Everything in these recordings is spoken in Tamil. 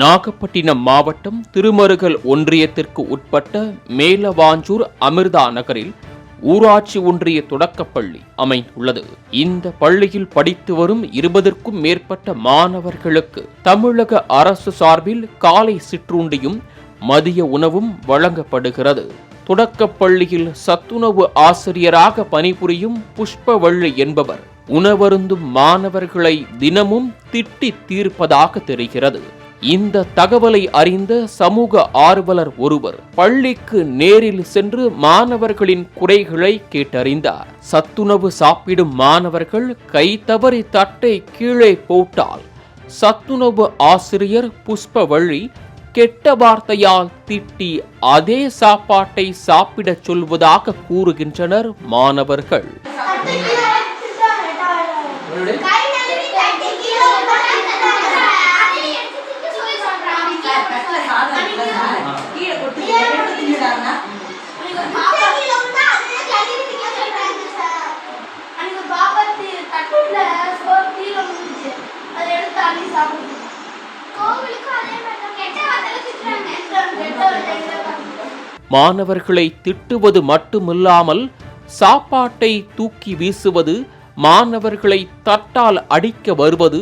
நாகப்பட்டினம் மாவட்டம் திருமருகல் ஒன்றியத்திற்கு உட்பட்ட மேலவாஞ்சூர் அமிர்தா நகரில் ஊராட்சி ஒன்றிய தொடக்கப்பள்ளி அமைந்துள்ளது. இந்த பள்ளியில் படித்து வரும் 20க்கும் மேற்பட்ட மாணவர்களுக்கு தமிழக அரசு சார்பில் காலை சிற்றுண்டியும் மதிய உணவும் வழங்கப்படுகிறது. தொடக்கப்பள்ளியில் சத்துணவு ஆசிரியராக பணிபுரியும் புஷ்பவள்ளி என்பவர் உணவருந்தும் மாணவர்களை தினமும் திட்டி தீர்ப்பதாக தெரிகிறது. இந்த தகவலை அறிந்த சமூக ஆர்வலர் ஒருவர் பள்ளிக்கு நேரில் சென்று மாணவர்களின் குறைகளை கேட்டறிந்தார். சத்துணவு சாப்பிடும் மாணவர்கள் கை தவறி தட்டை கீழே போட்டால் சத்துணவு ஆசிரியர் புஷ்பவள்ளி கெட்ட வார்த்தையால் திட்டி அதே சாப்பாட்டை சாப்பிடச் சொல்வதாக கூறுகின்றனர் மாணவர்கள். மாணவர்களை திட்டுவது மட்டுமில்லாமல் சாப்பாட்டை தூக்கி வீசுவது, மாணவர்களை தட்டால் அடிக்க வருவது,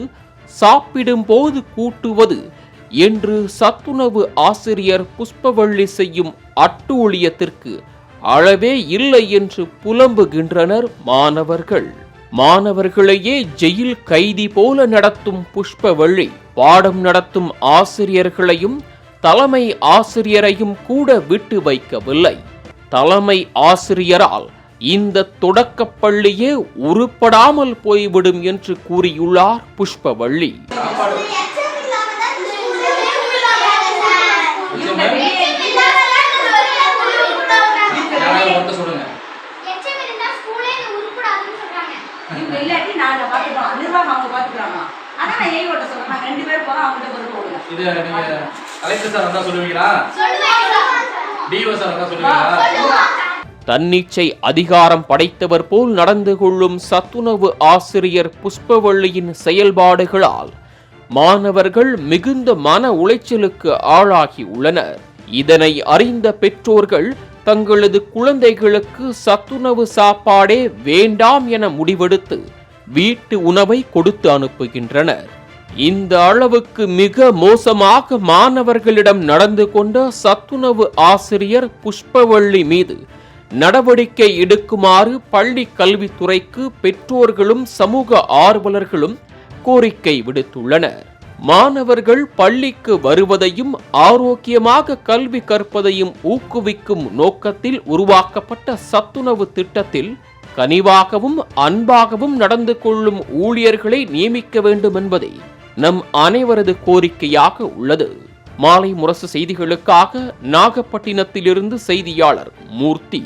சாப்பிடும் போது கூட்டுவது என்று சத்துணவு ஆசிரியர் புஷ்பவள்ளி செய்யும் அட்டூழியத்திற்கு அளவே இல்லை என்று புலம்புகின்றனர் மாணவர்கள். மாணவர்களையே ஜெயில் கைதி போல நடத்தும் புஷ்பவள்ளி பாடம் நடத்தும் ஆசிரியர்களையும் தலைமை ஆசிரியரையும் கூட விட்டு வைக்கவில்லை. தலைமை ஆசிரியரால் இந்த தொடக்கப்பள்ளியே உருப்படாமல் போய்விடும் என்று கூறியுள்ளார் புஷ்பவள்ளி. தன்னிச்சை அதிகாரம் படைத்தவர் போல் நடந்து கொள்ளும் சத்துணவு ஆசிரியர் புஷ்பவள்ளியின் செயல்பாடுகளால் மாணவர்கள் மிகுந்த மன உளைச்சலுக்கு ஆளாகி உள்ளனர். இதனை அறிந்த பெற்றோர்கள் தங்களது குழந்தைகளுக்கு சத்துணவு சாப்பாடே வேண்டாம் என முடிவெடுத்து வீட்டு உணவை கொடுத்து அனுப்புகின்றனர். இந்த அளவுக்கு மிக மோசமாக மாணவர்களிடம் நடந்து கொண்ட சத்துணவு ஆசிரியர் புஷ்பவள்ளி மீது நடவடிக்கை எடுக்குமாறு பள்ளி கல்வித்துறைக்கு பெற்றோர்களும் சமூக ஆர்வலர்களும் கோரிக்கை விடுத்துள்ளனர். மாணவர்கள் பள்ளிக்கு வருவதையும் ஆரோக்கியமாக கல்வி கற்பதையும் ஊக்குவிக்கும் நோக்கத்தில் உருவாக்கப்பட்ட சத்துணவு திட்டத்தில் கனிவாகவும் அன்பாகவும் நடந்து கொள்ளும் ஊழியர்களை நியமிக்க வேண்டும் என்பதே நம் அனைவரது கோரிக்கையாக உள்ளது. மாலை முரசு செய்திகளுக்காக நாகப்பட்டினத்திலிருந்து செய்தியாளர் மூர்த்தி.